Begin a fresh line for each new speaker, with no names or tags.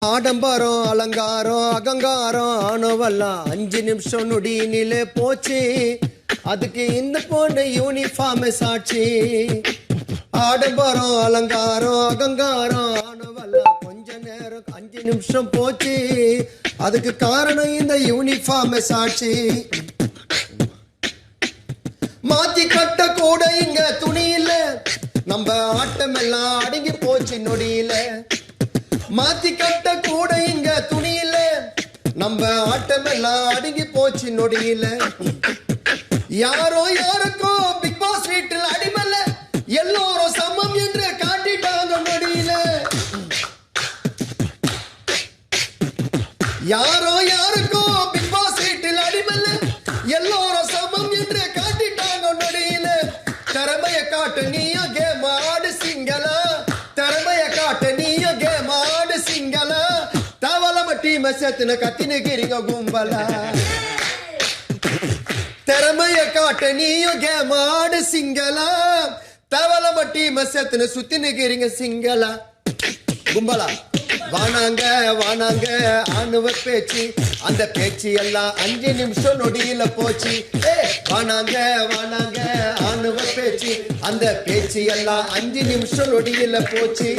ஆடம்பரம் அலங்காரம் அகங்காரம் ஆனவெல்லாம் 5 நிமிஷம் நொடியினிலே போச்சு. அதுக்கு இந்த பொண்ணு யூனிஃபார்ம் சாட்சி. ஆடம்பரம் அலங்காரம் அகங்காரம் ஆனவெல்லாம் கொஞ்ச நேரம் 5 நிமிஷம் போச்சு. அதுக்கு காரணம் இந்த யூனிஃபார்ம் சாட்சி. மாத்தி கட்ட கூட இங்க துணியில, நம்ம ஆட்டம் எல்லாம் அடங்கி போச்சு நொடியில. மாத்தி கட்ட கூட இங்க துணியில, நம்ம ஆட்டம் எல்லாம் அடங்கி போச்சு நொடியில. யாரோ யாருக்கோ பிக் பாஸ் வீட்டில் அடிமல்ல, எல்லோரும் சமம் என்று காட்டிட்டாங்க நொடியில. யாரோ யாருக்கோ பிக் பாஸ் வீட்டில் அடிமல்ல, எல்லோரும் சமம் என்று காட்டிட்டாங்க நொடியில. திறமைய காட்டு நீயா கேம் ஆடு சிங்களா, திறமைய காட்டு நீயா கேம் ஆடு சிங்களா. தவளம டீம் சேர்த்துன கத்தினுக்கிறீங்க கும்பலா. திறமைய காட்டு நீயும் கேம் ஆடு சிங்களா, தவளம டீம் சேர்த்துன சுத்தினுக்கிறீங்க சிங்களா கும்பலா. வானாங்க வானாங்க ஆணுவ பேச்சு, அந்த பேச்சு எல்லாம் 5 நிமிஷம் நொடியில போச்சு. வானாங்க வானாங்க ஆணுவ பேச்சு, அந்த பேச்சு எல்லாம் 5 நிமிஷம் நொடியில போச்சு.